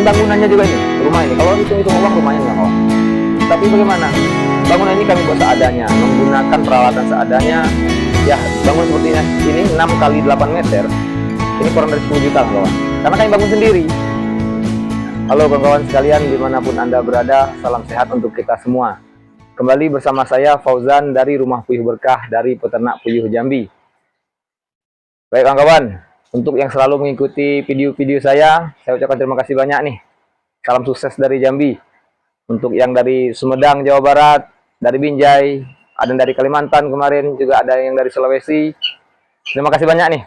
bangunannya juga ini, rumah ini. Kalau hitung-hitung uang lumayan nggak kok. Tapi bagaimana? Bangunan ini kami buat seadanya, menggunakan peralatan seadanya. Ya, bangun seperti ini 6 kali 8 meter. Ini kurang dari 10 juta kawan. Karena kami bangun sendiri. Halo kawan-kawan sekalian, dimanapun Anda berada, salam sehat untuk kita semua. Kembali bersama saya Fauzan dari Rumah Puyuh Berkah dari Peternak Puyuh Jambi. Baik kawan-kawan, untuk yang selalu mengikuti video-video saya ucapkan terima kasih banyak nih. Salam sukses dari Jambi. Untuk yang dari Sumedang, Jawa Barat, dari Binjai, ada yang dari Kalimantan kemarin, juga ada yang dari Sulawesi. Terima kasih banyak nih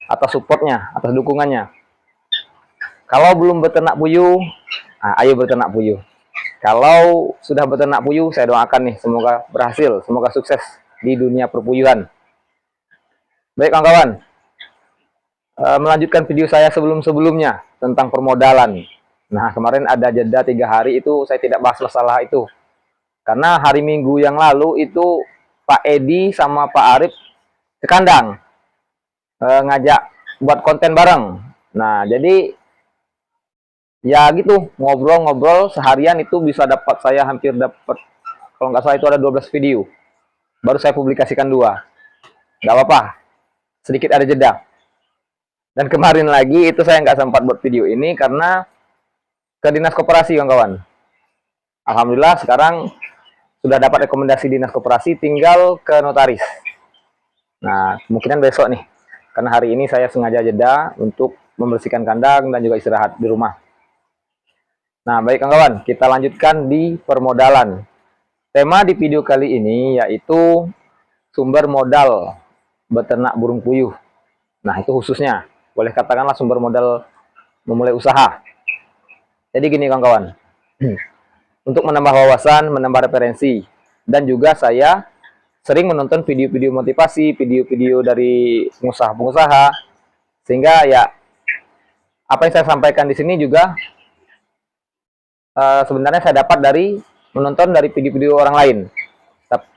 atas supportnya, atas dukungannya. Kalau belum beternak puyuh, ayo beternak puyuh. Kalau sudah beternak puyuh, saya doakan nih semoga berhasil, semoga sukses di dunia perpuyuhan. Baik kawan-kawan, melanjutkan video saya sebelumnya tentang permodalan. Nah, kemarin ada jeda 3 hari itu saya tidak bahas masalah itu. Karena hari Minggu yang lalu itu Pak Edi sama Pak Arif ke kandang. Ngajak buat konten bareng. Nah, jadi ya gitu, ngobrol-ngobrol seharian itu bisa dapat, saya hampir dapat, kalau nggak salah itu ada 12 video. Baru saya publikasikan 2. Nggak apa-apa, sedikit ada jeda. Dan kemarin lagi itu saya nggak sempat buat video ini karena ke dinas koperasi kawan-kawan. Alhamdulillah sekarang sudah dapat rekomendasi dinas koperasi, tinggal ke notaris. Nah, kemungkinan besok nih, karena hari ini saya sengaja jeda untuk membersihkan kandang dan juga istirahat di rumah. Nah, baik kawan-kawan, kita lanjutkan di permodalan. Tema di video kali ini yaitu sumber modal beternak burung puyuh. Nah, itu khususnya, boleh katakanlah sumber modal memulai usaha. Jadi gini kawan-kawan, untuk menambah wawasan, menambah referensi, dan juga saya sering menonton video-video motivasi, video-video dari pengusaha-pengusaha, sehingga ya apa yang saya sampaikan di sini juga sebenarnya saya dapat dari menonton dari video-video orang lain.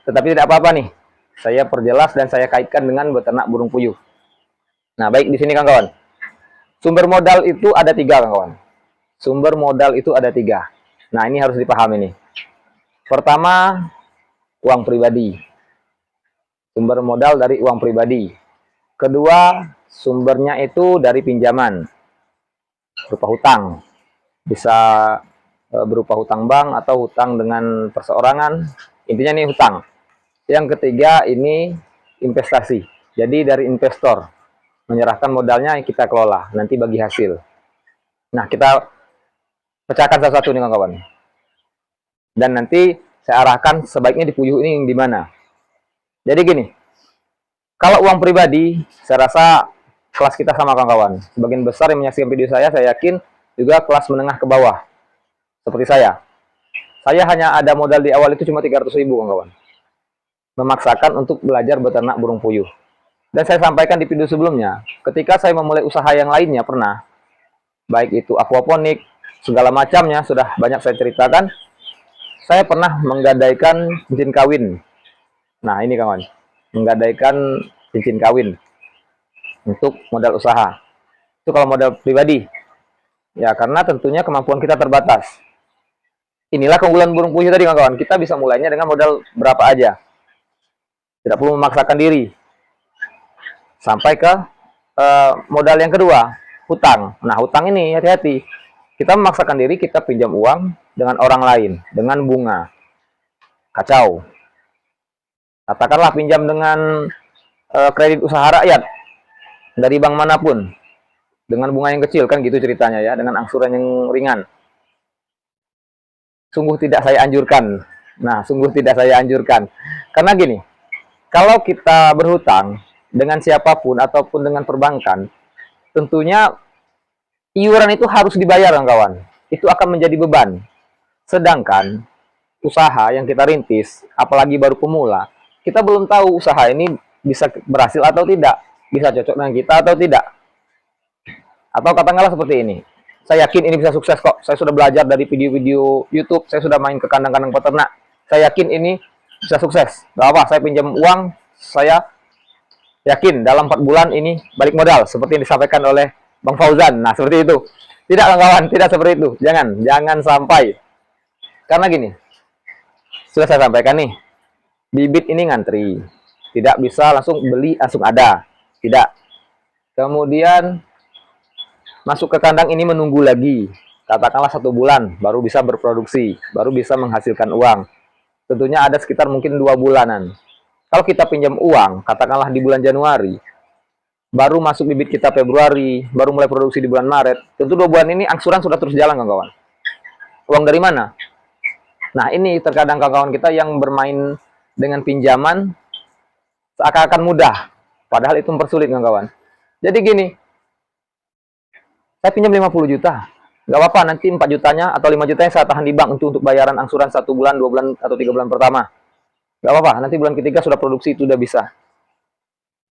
Tetapi tidak apa-apa nih, saya perjelas dan saya kaitkan dengan beternak burung puyuh. Nah, baik di sini kawan-kawan, sumber modal itu ada 3 kawan-kawan. Sumber modal itu ada 3. Nah, ini harus dipahami nih. Pertama, uang pribadi. Sumber modal dari uang pribadi. Kedua, sumbernya itu dari pinjaman. Berupa hutang. Bisa berupa hutang bank atau hutang dengan perseorangan. Intinya nih hutang. Yang ketiga, ini investasi. Jadi dari investor. Menyerahkan modalnya yang kita kelola. Nanti bagi hasil. Nah, kita pecahkan satu-satu nih kawan-kawan. Dan nanti saya arahkan sebaiknya di puyuh ini di mana. Jadi gini, kalau uang pribadi, saya rasa kelas kita sama kawan-kawan. Sebagian besar yang menyaksikan video saya yakin juga kelas menengah ke bawah. Seperti saya. Saya hanya ada modal di awal itu cuma 300.000 kawan-kawan. Memaksakan untuk belajar beternak burung puyuh. Dan saya sampaikan di video sebelumnya, ketika saya memulai usaha yang lainnya pernah, baik itu aquaponik, segala macamnya sudah banyak saya ceritakan. Saya pernah menggadaikan cincin kawin. Nah, ini kawan, menggadaikan cincin kawin untuk modal usaha. Itu kalau modal pribadi. Ya, karena tentunya kemampuan kita terbatas. Inilah keunggulan burung puyuh tadi kawan. Kita bisa mulainya dengan modal berapa aja. Tidak perlu memaksakan diri. Sampai ke modal yang kedua, hutang. Nah, hutang ini hati-hati. Kita memaksakan diri, kita pinjam uang dengan orang lain, dengan bunga. Kacau. Katakanlah pinjam dengan kredit usaha rakyat dari bank manapun. Dengan bunga yang kecil, kan gitu ceritanya ya, dengan angsuran yang ringan. Sungguh tidak saya anjurkan. Nah, sungguh tidak saya anjurkan. Karena gini, kalau kita berhutang dengan siapapun ataupun dengan perbankan, tentunya iuran itu harus dibayar kawan. Itu akan menjadi beban. Sedangkan usaha yang kita rintis, apalagi baru pemula, kita belum tahu usaha ini bisa berhasil atau tidak, bisa cocok dengan kita atau tidak. Atau katakanlah seperti ini, saya yakin ini bisa sukses kok. Saya sudah belajar dari video-video YouTube, saya sudah main ke kandang-kandang peternak. Saya yakin ini bisa sukses. Gak apa, saya pinjam uang, saya yakin dalam 4 bulan ini balik modal, seperti yang disampaikan oleh Bang Fauzan. Nah, seperti itu. Tidak kawan, tidak seperti itu. Jangan sampai. Karena gini, sudah saya sampaikan nih, bibit ini ngantri. Tidak bisa langsung beli, langsung ada. Tidak. Kemudian masuk ke kandang ini menunggu lagi. Katakanlah 1 bulan baru bisa berproduksi, baru bisa menghasilkan uang. Tentunya ada sekitar mungkin 2 bulanan. Kalau kita pinjam uang, katakanlah di bulan Januari, baru masuk bibit kita Februari, baru mulai produksi di bulan Maret, tentu 2 bulan ini angsuran sudah terus jalan kawan-kawan. Uang dari mana? Nah ini terkadang kawan-kawan kita yang bermain dengan pinjaman seakan-akan mudah, padahal itu mempersulit kawan-kawan. Jadi gini, saya pinjam 50 juta, nggak apa-apa, nanti 4 jutanya atau 5 jutanya saya tahan di bank untuk bayaran angsuran 1 bulan, 2 bulan, atau 3 bulan pertama. Nggak apa-apa, nanti bulan ketiga sudah produksi, itu udah bisa.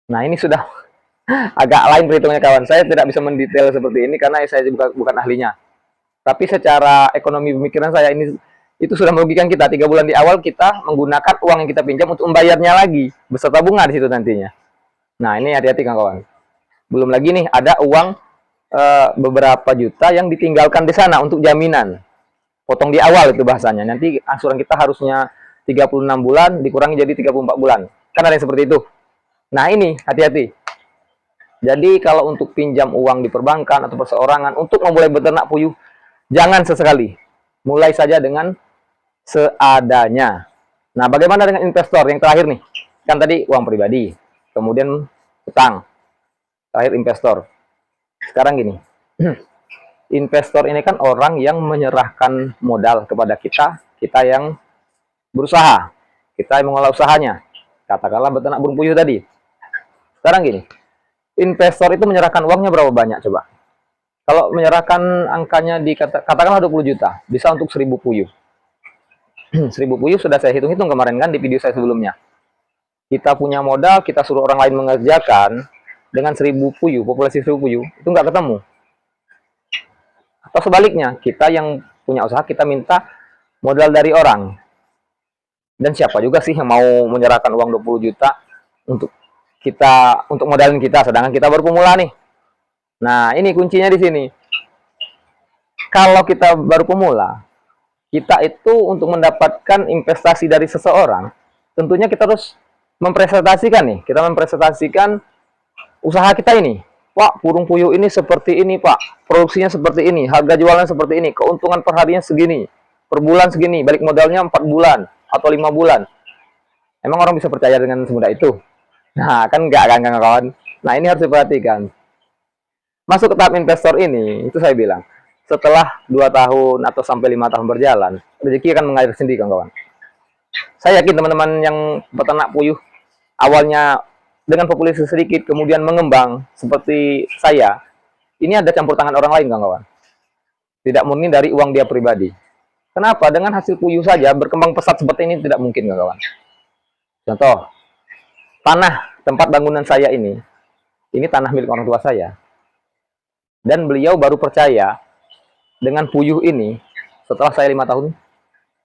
Nah ini sudah agak lain perhitungannya kawan. Saya tidak bisa mendetail seperti ini karena saya bukan ahlinya. Tapi secara ekonomi pemikiran saya ini itu sudah merugikan kita. 3 bulan di awal kita menggunakan uang yang kita pinjam untuk membayarnya lagi beserta bunga di situ nantinya. Nah ini hati-hati kawan. Belum lagi nih ada uang beberapa juta yang ditinggalkan di sana untuk jaminan. Potong di awal itu bahasanya. Nanti angsuran kita harusnya 36 bulan dikurangi jadi 34 bulan. Kan ada yang seperti itu. Nah ini hati-hati. Jadi kalau untuk pinjam uang di perbankan atau perseorangan untuk memulai beternak puyuh, jangan sesekali. Mulai saja dengan seadanya. Nah, bagaimana dengan investor yang terakhir nih? Kan tadi uang pribadi, kemudian utang, terakhir investor. Sekarang gini, investor ini kan orang yang menyerahkan modal kepada kita, kita yang berusaha, kita yang mengelola usahanya. Katakanlah beternak burung puyuh tadi. Sekarang gini, investor itu menyerahkan uangnya berapa banyak coba? Kalau menyerahkan angkanya di katakanlah 20 juta, bisa untuk 1000 puyuh. 1000 puyuh sudah saya hitung-hitung kemarin kan di video saya sebelumnya. Kita punya modal, kita suruh orang lain mengerjakan dengan 1000 puyuh, populasi 1000 puyuh, itu nggak ketemu. Atau sebaliknya, kita yang punya usaha, kita minta modal dari orang. Dan siapa juga sih yang mau menyerahkan uang 20 juta untuk modalin kita, sedangkan kita baru pemula nih. Nah, ini kuncinya di sini. Kalau kita baru pemula, kita itu untuk mendapatkan investasi dari seseorang, tentunya kita harus mempresentasikan nih. Kita mempresentasikan usaha kita ini. Pak, burung puyuh ini seperti ini, Pak. Produksinya seperti ini, harga jualnya seperti ini, keuntungan perharinya segini, per bulan segini, balik modalnya 4 bulan atau 5 bulan. Emang orang bisa percaya dengan semudah itu? Nah, kan enggak kan kawan. Nah, ini harus diperhatikan. Masuk ke tahap investor ini, itu saya bilang, setelah 2 tahun atau sampai 5 tahun berjalan, rezeki akan mengalir sendiri kawan. Saya yakin teman-teman yang peternak puyuh awalnya dengan populasi sedikit, kemudian mengembang seperti saya, ini ada campur tangan orang lain kawan. Tidak murni dari uang dia pribadi. Kenapa? Dengan hasil puyuh saja berkembang pesat seperti ini tidak mungkin kawan. Contoh, tanah tempat bangunan saya ini tanah milik orang tua saya. Dan beliau baru percaya dengan puyuh ini setelah saya 5 tahun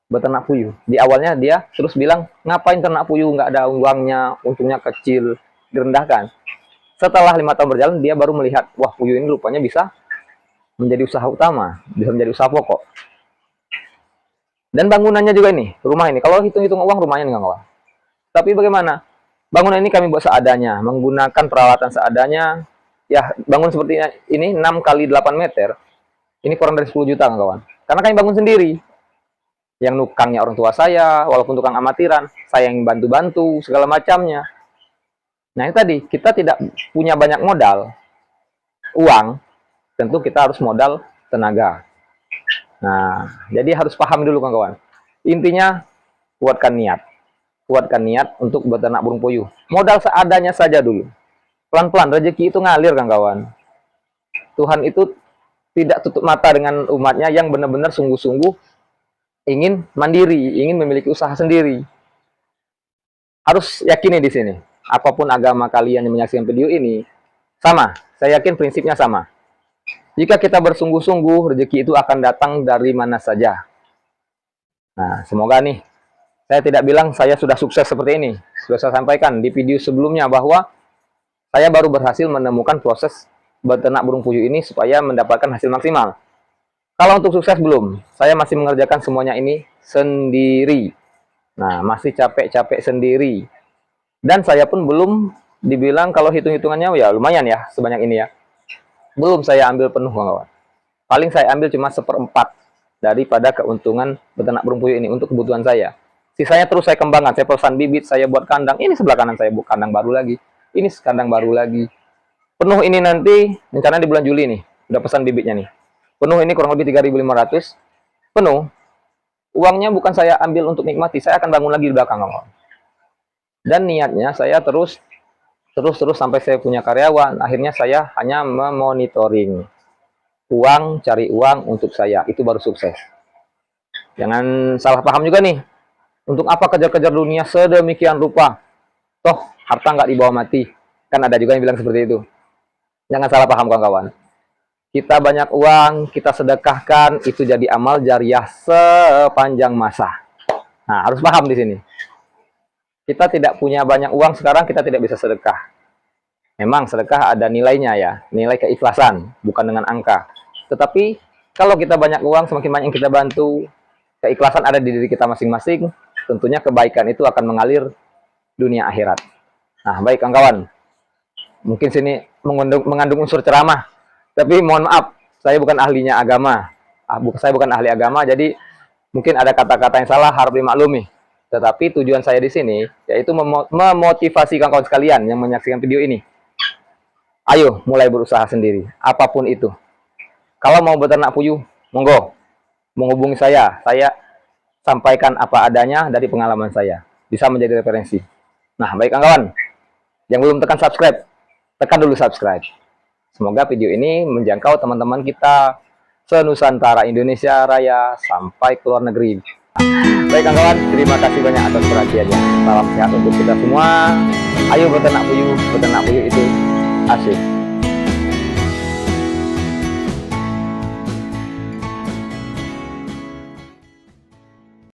beternak puyuh. Di awalnya dia terus bilang, ngapain ternak puyuh, nggak ada uangnya, untungnya kecil, direndahkan. Setelah 5 tahun berjalan, dia baru melihat, wah puyuh ini rupanya bisa menjadi usaha utama, bisa menjadi usaha pokok. Dan bangunannya juga ini, rumah ini, kalau hitung-hitung uang rumahnya nggak kawan. Tapi bagaimana? Bangunan ini kami buat seadanya, menggunakan peralatan seadanya. Ya, bangun seperti ini 6 kali 8 meter. Ini kurang dari 10 juta kawan. Karena kami bangun sendiri. Yang nukangnya orang tua saya, walaupun tukang amatiran, saya yang bantu-bantu segala macamnya. Nah, ini tadi kita tidak punya banyak modal uang, tentu kita harus modal tenaga. Nah, jadi harus paham dulu kawan. Intinya kuatkan niat. Kuatkan niat untuk beternak burung puyuh. Modal seadanya saja dulu. Pelan-pelan, rezeki itu ngalir kawan. Tuhan itu tidak tutup mata dengan umatnya yang benar-benar sungguh-sungguh ingin mandiri, ingin memiliki usaha sendiri. Harus yakini di sini. Apapun agama kalian yang menyaksikan video ini, sama. Saya yakin prinsipnya sama. Jika kita bersungguh-sungguh, rezeki itu akan datang dari mana saja. Nah, semoga nih, saya tidak bilang saya sudah sukses seperti ini. Sudah saya sampaikan di video sebelumnya bahwa saya baru berhasil menemukan proses beternak burung puyuh ini supaya mendapatkan hasil maksimal. Kalau untuk sukses belum, saya masih mengerjakan semuanya ini sendiri. Nah, masih capek-capek sendiri. Dan saya pun belum dibilang kalau hitung-hitungannya ya lumayan ya, sebanyak ini ya. Belum saya ambil penuh, kawan-kawan. Paling saya ambil cuma 1/4 daripada keuntungan beternak burung puyuh ini untuk kebutuhan saya. Sisanya terus saya kembangkan, saya pesan bibit, saya buat kandang. Ini sebelah kanan saya buat kandang baru lagi. Ini kandang baru lagi. Penuh ini nanti, rencana di bulan Juli nih. Udah pesan bibitnya nih. Penuh ini kurang lebih 3.500. Penuh. Uangnya bukan saya ambil untuk nikmati, saya akan bangun lagi di belakang, kawan. Dan niatnya saya terus sampai saya punya karyawan. Akhirnya saya hanya memonitoring. Uang, cari uang untuk saya. Itu baru sukses. Jangan salah paham juga nih. Untuk apa kejar-kejar dunia sedemikian rupa? Toh, harta nggak dibawa mati. Kan ada juga yang bilang seperti itu. Jangan salah paham, kawan-kawan. Kita banyak uang, kita sedekahkan, itu jadi amal jariah sepanjang masa. Nah, harus paham di sini. Kita tidak punya banyak uang sekarang, kita tidak bisa sedekah. Memang sedekah ada nilainya ya, nilai keikhlasan, bukan dengan angka. Tetapi, kalau kita banyak uang, semakin banyak yang kita bantu, keikhlasan ada di diri kita masing-masing, tentunya kebaikan itu akan mengalir dunia akhirat. Nah, baik kawan-kawan. Mungkin sini mengandung unsur ceramah. Tapi mohon maaf, saya bukan ahlinya agama. Saya bukan ahli agama, jadi mungkin ada kata-kata yang salah, harap dimaklumi. Tetapi tujuan saya di sini, yaitu memotivasi kawan-kawan sekalian yang menyaksikan video ini. Ayo, mulai berusaha sendiri, apapun itu. Kalau mau beternak puyuh, monggo. Menghubungi saya sampaikan apa adanya dari pengalaman saya. Bisa menjadi referensi. Nah, baik kawan-kawan. Yang belum tekan subscribe, tekan dulu subscribe. Semoga video ini menjangkau teman-teman kita se-Nusantara Indonesia Raya sampai ke luar negeri. Baik kawan-kawan, terima kasih banyak atas perhatiannya. Salam sehat untuk kita semua. Ayo beternak puyuh itu asik.